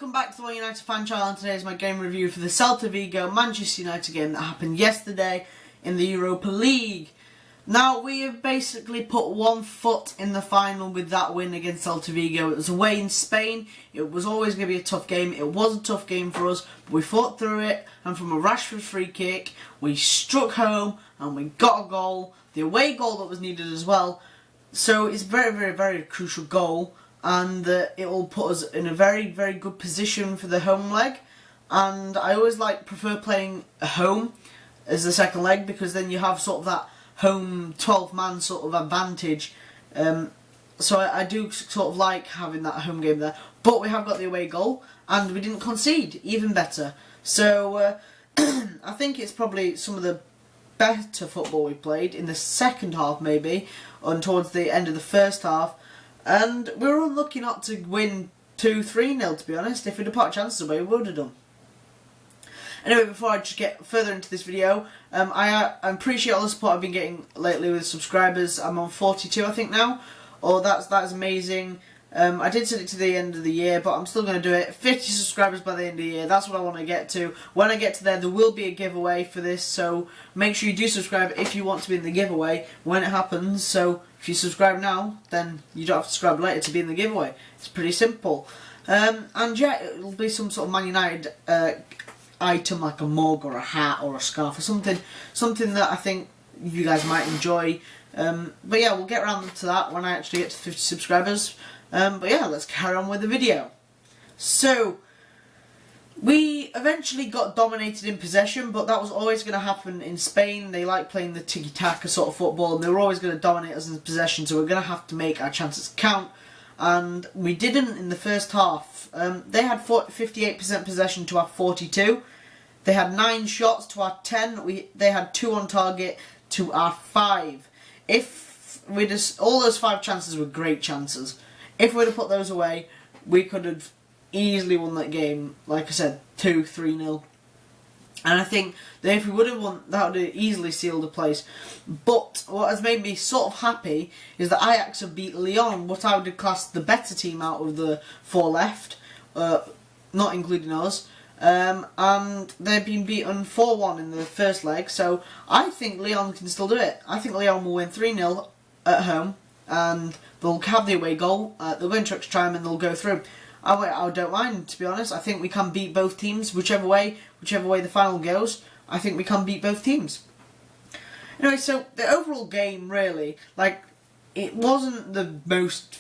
welcome back to the One United fan channel, and today is my game review for the Celta Vigo Manchester United game that happened yesterday in the Europa League. Now, we have basically put one foot in the final with that win against Celta Vigo. It was away in Spain. It was always going to be a tough game. It was a tough game for us, but we fought through it, and from a Rashford free kick, we struck home and we got a goal. The away goal that was needed as well. So it's a very crucial goal, and it will put us in a very good position for the home leg. And I always prefer playing a home as the second leg, because then you have sort of that home 12-man sort of advantage. So I do sort of like having that home game there. But we have got the away goal, and we didn't concede, even better. So I think it's probably some of the better football we played in the second half, maybe, and towards the end of the first half. And we were unlucky not to win 2-3-0, to be honest. If we'd have put chances away, we would have done. Anyway, before I just get further into this video, I appreciate all the support I've been getting lately with subscribers. I'm on 42, I think, now. Oh, that's amazing. I did set it to the end of the year, but I'm still going to do it. 50 subscribers by the end of the year, that's what I want to get to. When I get to there will be a giveaway for this, so make sure you do subscribe if you want to be in the giveaway when it happens. So if you subscribe now, then you don't have to subscribe later to be in the giveaway. It's pretty simple. And yeah, it'll be some sort of Man United item, like a mug or a hat or a scarf or something that I think you guys might enjoy. But yeah, we'll get around to that when I actually get to 50 subscribers. But yeah, let's carry on with the video. So, we eventually got dominated in possession, but that was always going to happen in Spain. They like playing the tiki-taka sort of football, and they were always going to dominate us in possession, so we're going to have to make our chances count. And we didn't in the first half. They had 58% possession to our 42. They had 9 shots to our 10. They had 2 on target to our 5. All those 5 chances were great chances. If we'd have put those away, we could have easily won that game, like I said, 2-3-0. And I think that if we would have won, that would have easily sealed the place. But what has made me sort of happy is that Ajax have beat Lyon, what I would have classed the better team out of the 4 left, not including us. And they've been beaten 4-1 in the first leg, so I think Lyon can still do it. I think Lyon will win 3-0 at home, and they'll have the away goal. They'll go into extra time and they'll go through. I don't mind, to be honest. I think we can beat both teams, whichever way the final goes. I think we can beat both teams. Anyway, so the overall game, really, it wasn't the most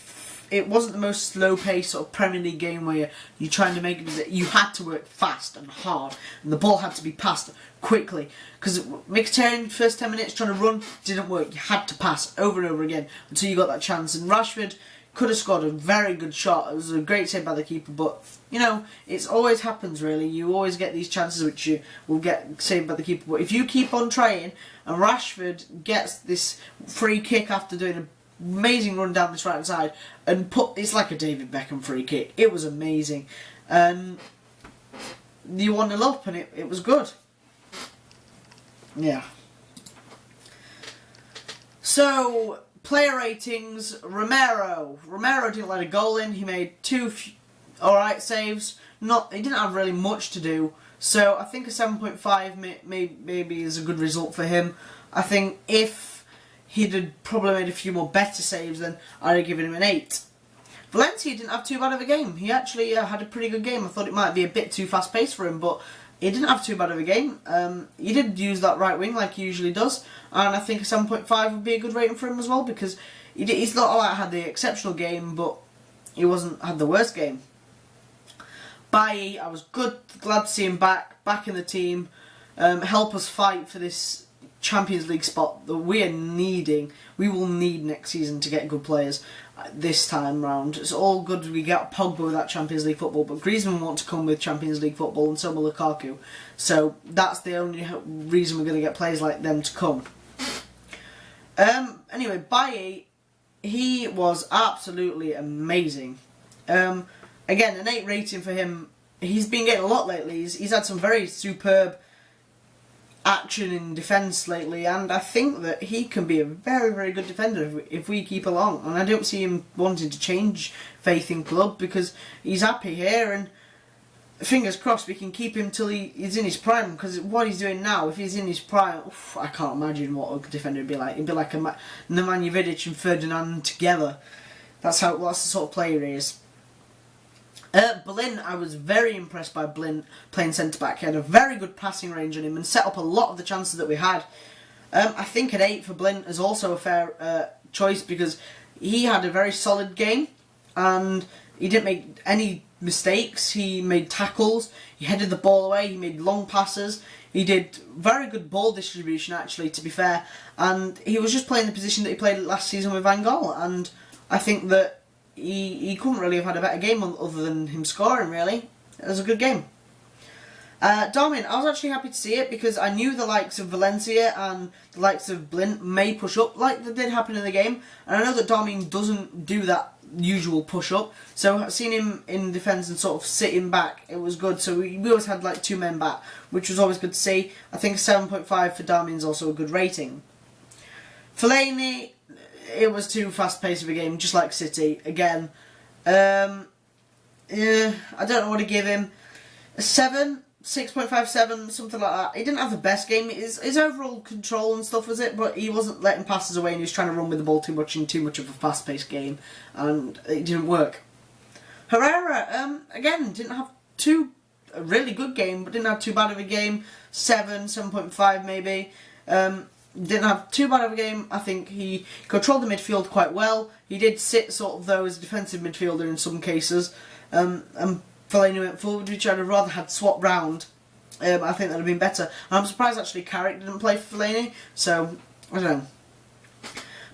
slow-paced sort of Premier League game where you're trying to make it. You had to work fast and hard, and the ball had to be passed quickly. Because Mkhitaryan, first 10 minutes trying to run, didn't work. You had to pass over and over again until you got that chance. And Rashford could have scored a very good shot. It was a great save by the keeper, but you know, it always happens, really. You always get these chances which you will get saved by the keeper. But if you keep on trying, and Rashford gets this free kick after doing an amazing run down this right hand side, and it's like a David Beckham free kick. It was amazing. You 1-0 up, and it was good. Yeah. So, player ratings. Romero didn't let a goal in. He made 2 alright saves. He didn't have really much to do. So I think a 7.5 maybe is a good result for him. I think if he'd have probably made a few more better saves, then I'd have given him an 8. Valencia didn't have too bad of a game. He actually had a pretty good game. I thought it might be a bit too fast-paced for him, but he didn't have too bad of a game. He did use that right wing like he usually does, and I think a 7.5 would be a good rating for him as well, because he's not had the exceptional game, but he had the worst game. Bailly, I was glad to see him back in the team, help us fight for this Champions League spot that we will need next season to get good players this time round. It's all good we get Pogba with that Champions League football, but Griezmann want to come with Champions League football, and so will Lukaku. So that's the only reason we're going to get players like them to come. Anyway, Bailly, he was absolutely amazing. Again, an 8 rating for him. He's been getting a lot lately. He's had some very superb action in defence lately, and I think that he can be a very good defender if we keep along. And I don't see him wanting to change faith in club, because he's happy here, and fingers crossed we can keep him till he's in his prime, because what he's doing now, if he's in his prime, I can't imagine what a defender would be like. He'd be like Nemanja Vidic and Ferdinand together. That's the sort of player he is. Blin, I was very impressed by Blin playing centre-back. He had a very good passing range on him and set up a lot of the chances that we had. I think an 8 for Blin is also a fair choice, because he had a very solid game and he didn't make any mistakes. He made tackles, he headed the ball away, he made long passes, he did very good ball distribution actually, to be fair, and he was just playing the position that he played last season with Van Gaal, and I think that he couldn't really have had a better game other than him scoring, really. It was a good game. Darwin, I was actually happy to see it, because I knew the likes of Valencia and the likes of Blin may push up like that did happen in the game, and I know that Darwin doesn't do that usual push up, so seeing him in defence and sort of sitting back, it was good. So we always had like 2 men back, which was always good to see. I think 7.5 for Darwin is also a good rating. Fellaini, it was too fast paced of a game, just like City again. Yeah, I don't know what to give him. A 7. 6.57, something like that. He didn't have the best game. His overall control and stuff was it, but he wasn't letting passes away and he was trying to run with the ball too much in too much of a fast-paced game, and it didn't work. Herrera, again, didn't have a really good game, but didn't have too bad of a game. 7.5 maybe. Didn't have too bad of a game. I think he controlled the midfield quite well. He did sit sort of though as a defensive midfielder in some cases. And Fellaini went forward, which I'd have rather had swapped round. I think that would have been better. And I'm surprised actually Carrick didn't play for Fellaini, so I don't know.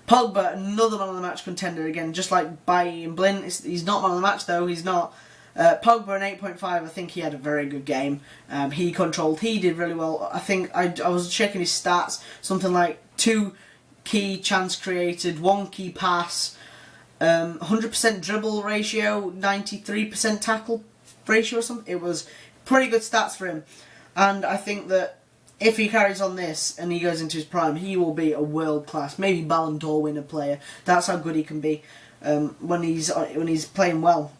Pogba, another man of the match contender again, just like Bailly and Blin. He's not man of the match though, he's not. Pogba an 8.5, I think he had a very good game. He did really well. I think I was checking his stats, something like 2 key chance created, 1 key pass, 100% dribble ratio, 93% tackle ratio or something. It was pretty good stats for him, and I think that if he carries on this and he goes into his prime, he will be a world class, maybe Ballon d'Or winner player. That's how good he can be when he's playing well.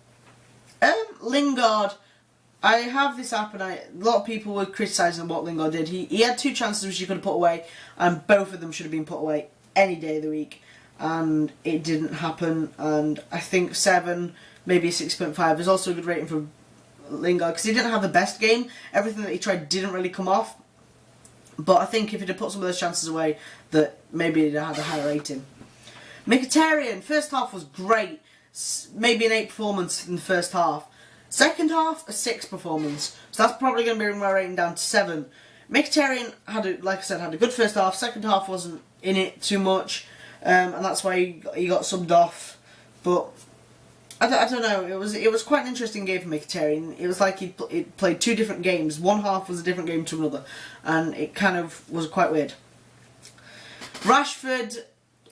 Lingard, I have this app and a lot of people were criticising what Lingard did. He had 2 chances which he could have put away, and both of them should have been put away any day of the week, and it didn't happen. And I think 7, maybe 6.5 is also a good rating for Lingard, because he didn't have the best game. Everything that he tried didn't really come off, but I think if he'd have put some of those chances away, that maybe he'd have had a higher rating. Mkhitaryan, first half was great, maybe an 8 performance in the first half. Second half, a 6 performance, so that's probably going to bring my rating down to 7. Mkhitaryan like I said, had a good first half. Second half wasn't in it too much, and that's why he got subbed off. But I don't know. It was quite an interesting game for Mkhitaryan. It was like he played 2 different games. One half was a different game to another, and it kind of was quite weird. Rashford,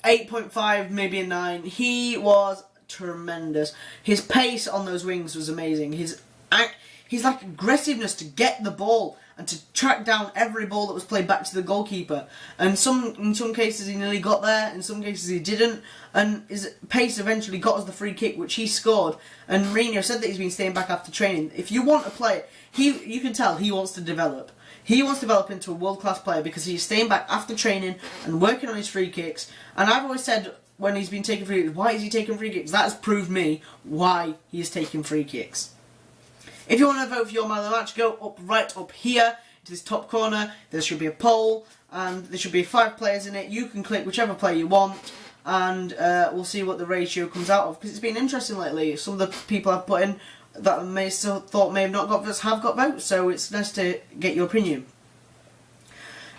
8.5, maybe a 9. He was tremendous. His pace on those wings was amazing. His like aggressiveness to get the ball and to track down every ball that was played back to the goalkeeper. And in some cases he nearly got there, in some cases he didn't. And his pace eventually got us the free kick, which he scored. And Mourinho said that he's been staying back after training. If you want a player, you can tell he wants to develop. He wants to develop into a world-class player because he's staying back after training and working on his free kicks. And I've always said when he's been taking free kicks, why is he taking free kicks? That has proved me why he is taking free kicks. If you want to vote for your man of the match, go right up here to this top corner. There should be a poll, and there should be 5 players in it. You can click whichever player you want, and we'll see what the ratio comes out of. Because it's been interesting lately. Some of the people I've put in that may have not got votes have got votes, so it's nice to get your opinion.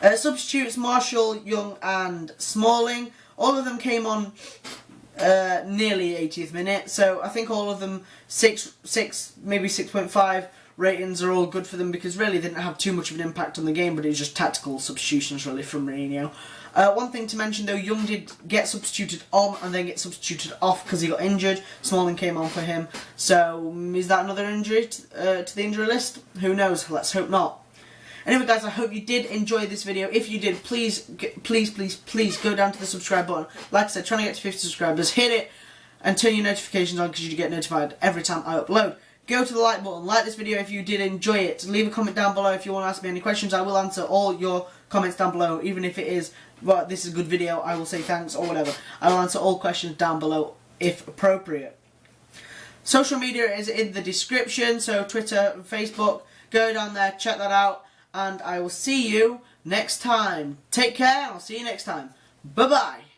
Substitutes: Marshall, Young, and Smalling. All of them came on nearly 80th minute, so I think all of them 6, maybe 6.5 ratings are all good for them, because really they didn't have too much of an impact on the game, but it was just tactical substitutions really from Mourinho. One thing to mention though, Young did get substituted on and then get substituted off because he got injured. Smalling came on for him, so is that another injury to the injury list? Who knows, let's hope not. Anyway guys, I hope you did enjoy this video. If you did, please go down to the subscribe button. Like I said, trying to get to 50 subscribers. Hit it and turn your notifications on because you get notified every time I upload. go to the like button, like this video if you did enjoy it, leave a comment down below if you want to ask me any questions. I will answer all your comments down below, even if it is, well, this is a good video, I will say thanks or whatever. I will answer all questions down below if appropriate. Social media is in the description, so Twitter, Facebook, go down there, check that out, and I will see you next time. Take care, I'll see you next time. Bye bye.